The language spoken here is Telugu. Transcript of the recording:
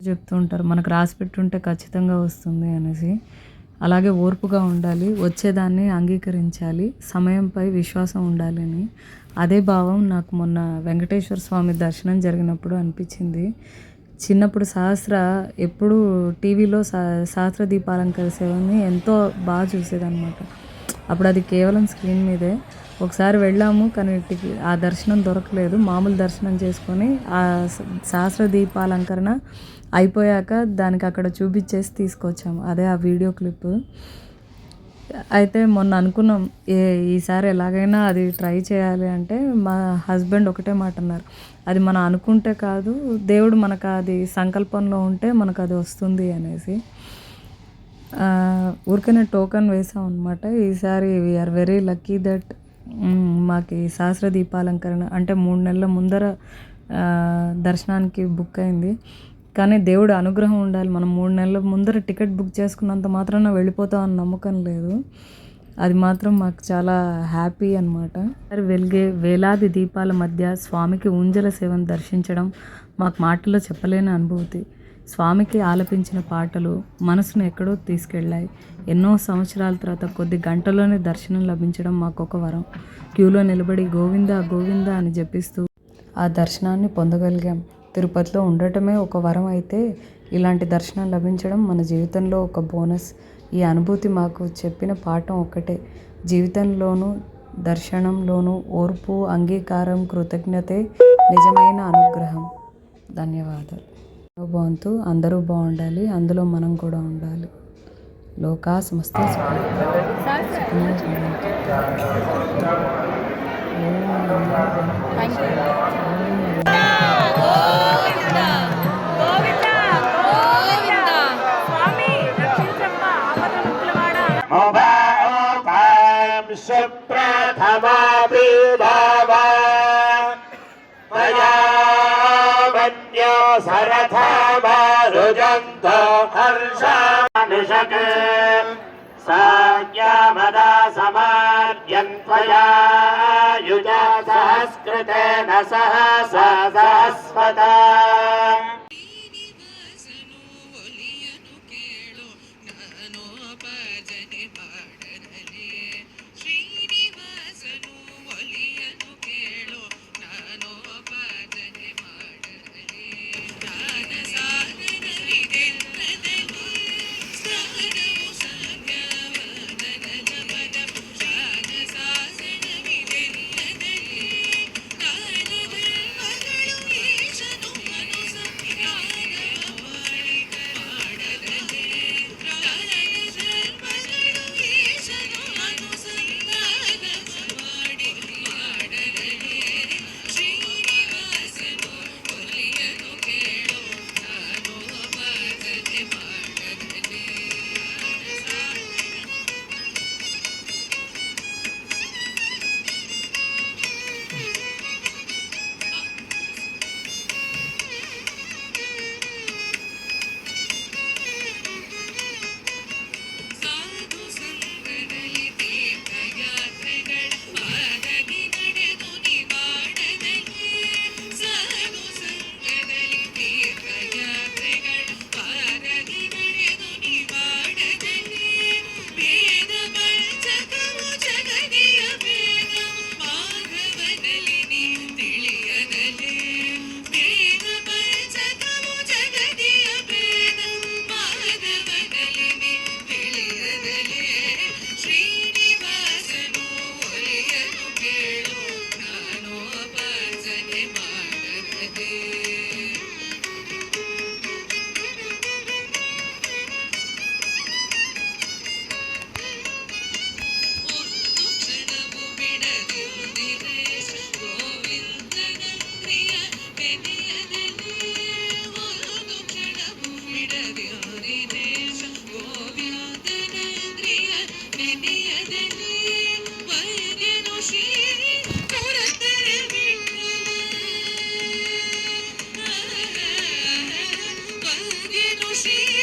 చెప్తూ ఉంటారు మనకు రాసి పెట్టుంటే ఖచ్చితంగా వస్తుంది అనేసి. అలాగే ఓర్పుగా ఉండాలి, వచ్చేదాన్ని అంగీకరించాలి, సమయంపై విశ్వాసం ఉండాలని. అదే భావం నాకు మొన్న వెంకటేశ్వర స్వామి దర్శనం జరిగినప్పుడు అనిపించింది. చిన్నప్పుడు ఎప్పుడూ టీవీలో సహస్ర దీపాలంకర సేవని ఎంతో బాగా చూసేదనమాట. అప్పుడు అది కేవలం స్క్రీన్ మీదే. ఒకసారి వెళ్ళాము కానీ ఆ దర్శనం దొరకలేదు. మామూలు దర్శనం చేసుకొని ఆ సహస్ర దీపాలంకరణ అయిపోయాక దానికి అక్కడ చూపించేసి తీసుకొచ్చాము. అదే ఆ వీడియో క్లిప్. అయితే మొన్న అనుకున్నాం ఈసారి ఎలాగైనా అది ట్రై చేయాలి అంటే మా హస్బెండ్ ఒకటే మాట అన్నారు, అది మనం అనుకుంటే కాదు, దేవుడు మనకు అది సంకల్పంలో ఉంటే మనకు అది వస్తుంది అనేసి. ఊరికనే టోకన్ వేసాం అనమాట. ఈసారి వీఆర్ వెరీ లక్కీ దట్ మాకు ఈ సహస్ర దీపాలంకరణ అంటే 3 నెలల ముందర దర్శనానికి బుక్ అయింది. కానీ దేవుడు అనుగ్రహం ఉండాలి. మనం 3 నెలల ముందర టికెట్ బుక్ చేసుకున్నంత మాత్రాన వెళ్ళిపోతాం అని నమ్మకం లేదు. అది మాత్రం మాకు చాలా హ్యాపీ అనమాట. వెలిగే వేలాది దీపాల మధ్య స్వామికి ఊంజల సేవను దర్శించడం మాకు మాటల్లో చెప్పలేని అనుభూతి. స్వామికి ఆలపించిన పాటలు మనసును ఎక్కడో తీసుకెళ్ళాయి. ఎన్నో సంవత్సరాల తర్వాత కొద్ది గంటల్లోనే దర్శనం లభించడం మాకొక వరం. క్యూలో నిలబడి గోవిందా గోవిందా అని జపిస్తూ ఆ దర్శనాన్ని పొందగలిగాం. తిరుపతిలో ఉండటమే ఒక వరం అయితే ఇలాంటి దర్శనం లభించడం మన జీవితంలో ఒక బోనస్. ఈ అనుభూతి మాకు చెప్పిన పాఠం ఒక్కటే, జీవితంలోనూ దర్శనంలోనూ ఓర్పు, అంగీకారం, కృతజ్ఞతే నిజమైన అనుగ్రహం. ధన్యవాదాలు. భవంతు. అందరూ బాగుండాలి, అందులో మనం కూడా ఉండాలి. లోకా సమస్త सरथमरुजन्तो हर्षानुषके साज्ञामदा समार्यन्त्वया युजा सहस्कृतेन सह सहस्वता ಶ್ರೀ